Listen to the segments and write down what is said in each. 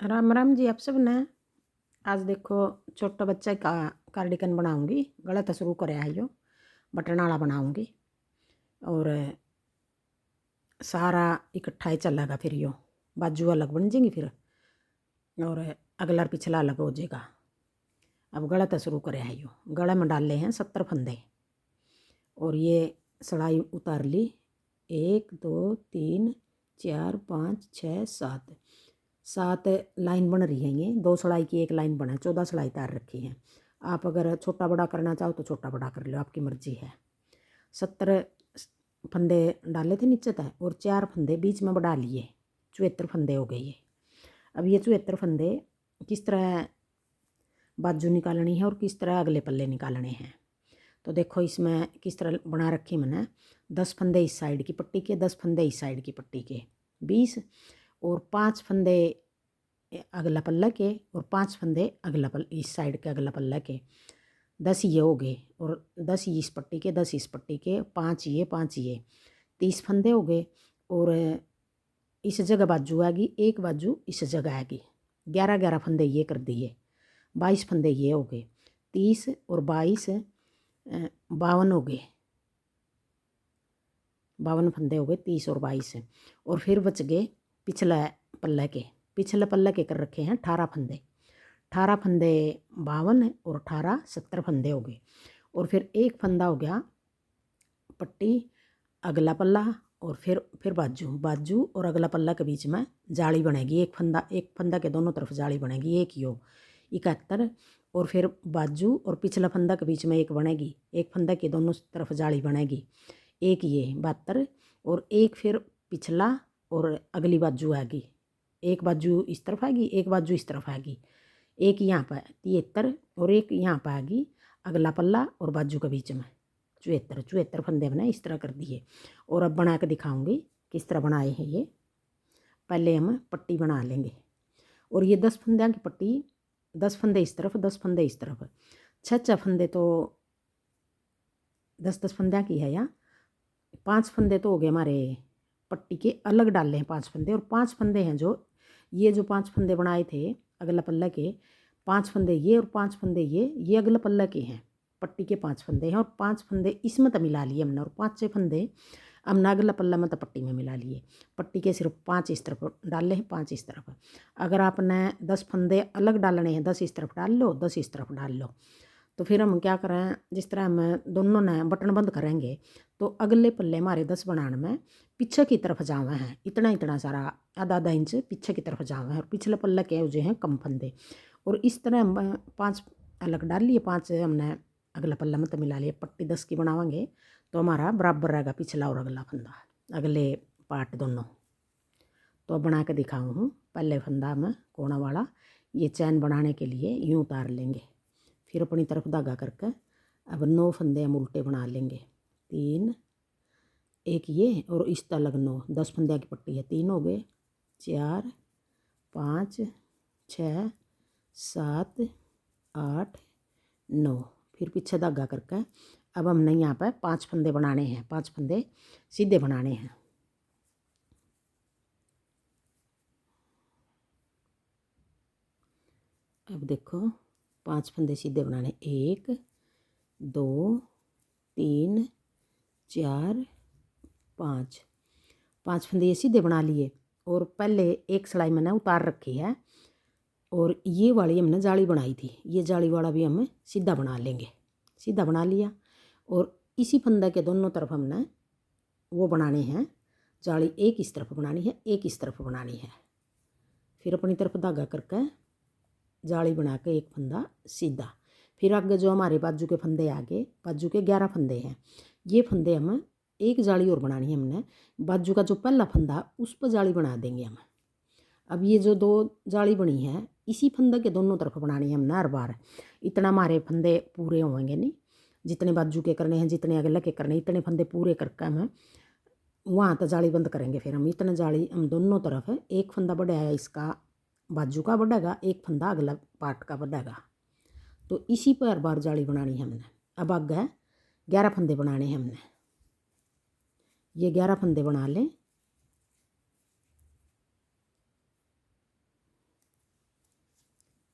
राम राम जी आप सब ने। आज देखो छोटा बच्चा का कार्डिगन बनाऊंगी। गला तो शुरू कर आइयो, बटन वाला बनाऊंगी और सारा इकट्ठा ही चलेगा। फिर यो बाजू अलग बन जाएंगी फिर और अगला पिछला अलग हो जाएगा। अब गला तो शुरू कर आइयो। गला में डाले हैं 70 फंदे और ये सड़ाई उतार ली। 1 2 3 4 5 6 7 7 लाइन बन रही है। ये 2 सड़ाई की एक लाइन बना है। 14 सड़ाई तार रखी है। आप अगर छोटा बड़ा करना चाहो तो छोटा बड़ा कर लो, आपकी मर्जी है। 70 फंदे डाले थे नीचे तक और 4 फंदे बीच में बढ़ा लिए। 74 फंदे हो गए ये। अब ये 74 फंदे किस तरह बाजू निकालनी है और किस तरह अगले पल्ले निकालने हैं तो देखो इसमें किस तरह बना रखी मैंने। 10 फंदे इस साइड की पट्टी के, 10 फंदे इस साइड की पट्टी के, 20 और 5 फंदे अगला पल्ला के और 5 फंदे अगला इस साइड के अगला पल्ला के। 10 ये हो गए और 10 इस पट्टी के, 10 इस पट्टी के, 5 ये 5 ये, 30 फंदे हो गए। और इस जगह बाजू आएगी, एक बाजू इस जगह आएगी। 11 फंदे ये कर दिए, 22 फंदे ये हो गए। 30 और 22 52 हो गए। 52 फंदे हो गए, 30 और 22। और फिर बच गए पिछला पल्ला के। पिछले पल्ले के कर रखे हैं 18 फंदे। 18 फंदे 52 और 18 70 फंदे हो गए। और फिर एक फंदा हो गया पट्टी अगला पल्ला और फिर बाजू बाजू और अगला पल्ला के बीच में जाली बनेगी। एक फंदा के दोनों तरफ जाली बनेगी। एक यो 71 और फिर बाजू और पिछला फंदा के बीच में एक बनेगी। एक फंदा के दोनों तरफ जाली बनेगी। एक ये 72 और एक फिर पिछला और अगली बाजू आएगी। एक बाजू इस तरफ आएगी, एक बाजू इस तरफ आएगी। एक यहाँ पर 73 और एक यहाँ पर आएगी अगला पल्ला और बाजू के बीच में 74 फंदे बनाए। इस तरह कर दिए और अब बना के दिखाऊंगी किस तरह बनाए हैं ये। पहले हम पट्टी बना लेंगे और ये 10 फंदे की पट्टी, 10 फंदे इस तरफ, 10 फंदे इस तरफ, 6 फंदे तो 10 फंदे की है। यहाँ 5 फंदे तो हो गए हमारे पट्टी के अलग डाले हैं 5 फंदे। और 5 फंदे हैं जो ये जो 5 फंदे बनाए थे अगला पल्ला के, 5 फंदे ये और 5 फंदे ये अगला पल्ला के हैं। पट्टी के 5 फंदे हैं और 5 फंदे इसमें तो मिला लिए हमने और 5 फंदे हमने अगला पल्ला में तो पट्टी में मिला लिए। पट्टी के सिर्फ 5 इस तरफ डाले हैं, 5 इस तरफ। अगर आपने 10 फंदे अलग डालने हैं, 10 इस तरफ डाल लो, 10 इस तरफ डाल लो। तो फिर हम क्या करें, जिस तरह हम दोनों ने बटन बंद करेंगे तो अगले पल्ले हमारे 10 बनाने में पीछे की तरफ जावे हैं। इतना इतना सारा आधा इंच पीछे की तरफ जावे हैं और पिछले पल्ले के जो हैं कम फंदे। और इस तरह हम 5 अलग डाल लिए, 5 हमने अगला पल्ला में तो मिला लिया। पट्टी 10 की बनावांगे तो हमारा बराबर रहेगा पिछला और अगला फंदा, अगले पार्ट दोनों। तो अब बना के दिखाऊँ हूँ। पहले फंदा में कोना वाला ये चैन बनाने के लिए यूँ उतार लेंगे, फिर अपनी तरफ धागा करके अब 9 फंदे हम उल्टे बना लेंगे। 3 एक ये और इस तलक 9, 10 फंदे की पट्टी है। 3 हो गए, 4 5 6 7 8 9, फिर पीछे धागा करके अब हमने यहाँ पर 5 फंदे बनाने हैं। 5 फंदे सीधे बनाने हैं। अब देखो 5 फंदे सीधे बनाने, 1 2 3 4 5, 5 फंदे ये सीधे बना लिए। और पहले एक सिलाई मैंने उतार रखी है और ये वाली हमने जाली बनाई थी। ये जाली वाला भी हम सीधा बना लेंगे। सीधा बना लिया और इसी फंदे के दोनों तरफ हमने वो बनाने हैं जाली। एक इस तरफ बनानी है, एक इस तरफ बनानी है। फिर अपनी तरफ धागा करके जाली बना के एक फंदा सीधा। फिर आगे जो हमारे बाजू के फंदे आगे, बाजू के 11 फंदे हैं, ये फंदे हम एक जाली और बनानी है हमने। बाजू का जो पहला फंदा उस पर जाली बना देंगे हम। अब ये जो 2 जाली बनी है इसी फंदे के दोनों तरफ बनानी है हमने हर बार। इतना हमारे फंदे पूरे होंगे नहीं, जितने बाजू के करने हैं, जितने अगले के करने, इतने फंदे पूरे करके हम वहाँ तो जाली बंद करेंगे। फिर हम इतने जाली हम दोनों तरफ एक फंदा बढ़ाया इसका बाजू का बढ़ेगा, एक फंदा अगला पार्ट का बढ़ेगा। तो इसी पर हर बार जाली बनानी है हमने। अब आगे 11 फंदे बनाने हैं हमने। ये 11 फंदे बना लें।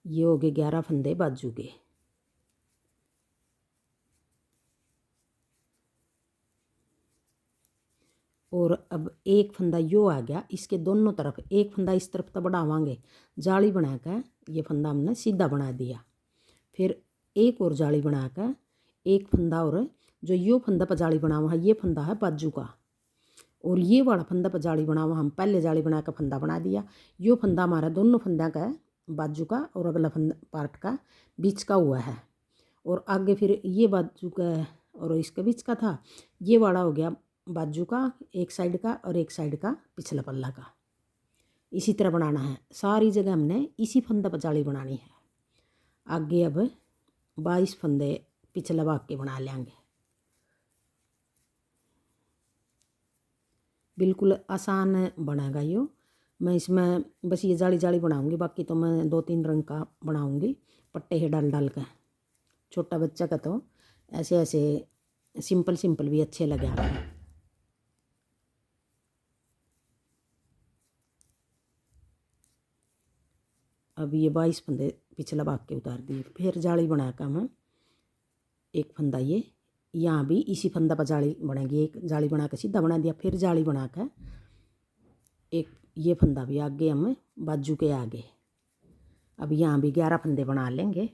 ये हो गए 11 फंदे बाजू के। और अब एक फंदा यो आ गया, इसके दोनों तरफ एक फंदा इस तरफ तो बढ़ावांगे, जाली बनाकर ये फंदा हमने सीधा बना दिया। फिर एक और जाली बनाकर एक फंदा, और जो यो फंदा पर जाली बना हुआ है ये फंदा है बाजू का, और ये वाला फंदा पर जाली बना हुआ हम पहले जाली बना कर फंदा बना दिया। यो फंदा हमारा दोनों फंदा का बाजू का और अगला फंदा पार्ट का बीच का हुआ है। और आगे फिर ये बाजू का और इसके बीच का था, ये वाला हो गया बाजू का एक साइड का और एक साइड का पिछला पल्ला का। इसी तरह बनाना है सारी जगह, हमने इसी फंदा पर जाली बनानी है। आगे अब 22 फंदे पिछला भाग के बना लेंगे। बिल्कुल आसान बनेगा यो। मैं इसमें बस ये जाली जाली बनाऊंगी, बाकी तो मैं 2-3 रंग का बनाऊंगी पट्टे ही डाल डाल कर। छोटा बच्चा का तो ऐसे ऐसे सिंपल सिंपल भी अच्छे लगे आपको। अब ये 22 फंदे पिछला भाग के उतार दिए। फिर जाली बनाकर मैं एक फंदा ये यहाँ भी इसी फंदा पर जाली बनेगी, एक जाली बना कर सीधा बना दिया। फिर जाली बनाकर एक ये फंदा भी आगे हम बाजू के आगे। अब यहाँ भी 11 फंदे बना लेंगे।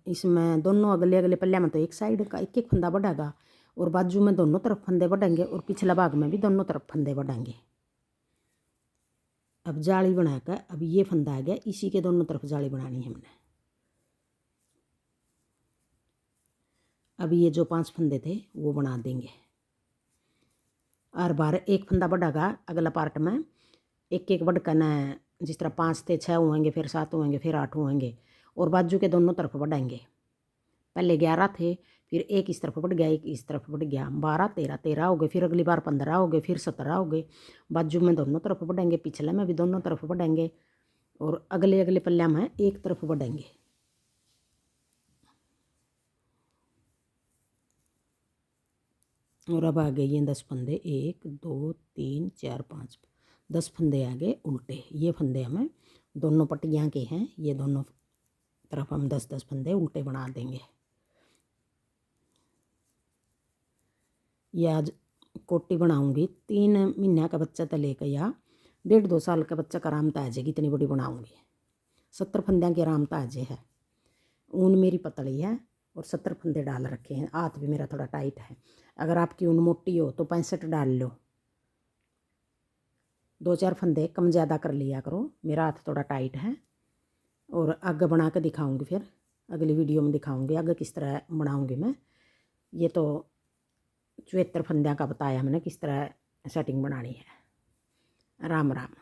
इसमें दोनों अगले अगले पल्ले में तो एक साइड का एक एक फंदा बढ़ेगा, और बाजू में दोनों तरफ फंदे बढ़ेंगे, और पिछला भाग में भी दोनों तरफ फंदे बढ़ेंगे। अब जाली बनाकर अब ये फंदा आ गया, इसी के दोनों तरफ जाली बनानी है हमने। अब ये जो 5 फंदे थे वो बना देंगे। हर बार एक फंदा बढ़ेगा अगला पार्ट में, एक एक बढ़कर न, जिस तरह 5 थे 6 होंगे, फिर 7 होंगे, फिर 8 होंगे, और बाजू के दोनों तरफ बढ़ेंगे। पहले 11 थे, फिर एक इस तरफ बढ़ गया, एक इस तरफ बढ़ गया, 12 13 13 हो गए, फिर अगली बार 15 हो गए, फिर 17 हो गए। बाजू में दोनों तरफ बढ़ेंगे, पिछले में भी दोनों तरफ बढ़ेंगे, और अगले अगले पल्ले में एक तरफ बढ़ेंगे। और अब आ गए ये 10 फंदे, 1 2 3 4 5 10 फंदे आ गए उल्टे। ये फंदे हमें दोनों पट्टियाँ के हैं, ये दोनों तरफ हम 10-10 फंदे उल्टे बना देंगे। ये आज कोटी बनाऊंगी, 3 महीने का बच्चा तो लेकर या 1.5-2 साल का बच्चा का आराम आ जाएगी, इतनी बड़ी बनाऊंगी। 70 फंदे की आराम ताजे है। ऊन मेरी पतली है और 70 फंदे डाल रखे हैं। हाथ भी मेरा थोड़ा टाइट है, अगर आपकी ऊन मोटी हो तो 65 डाल लो, 2-4 फंदे कम ज़्यादा कर लिया करो। मेरा हाथ थोड़ा टाइट है। और आगे बना के दिखाऊंगी, फिर अगली वीडियो में दिखाऊंगी आगे किस तरह बनाऊंगी मैं। ये तो 74 फंदे का बताया मैंने किस तरह सेटिंग बनानी है। राम राम।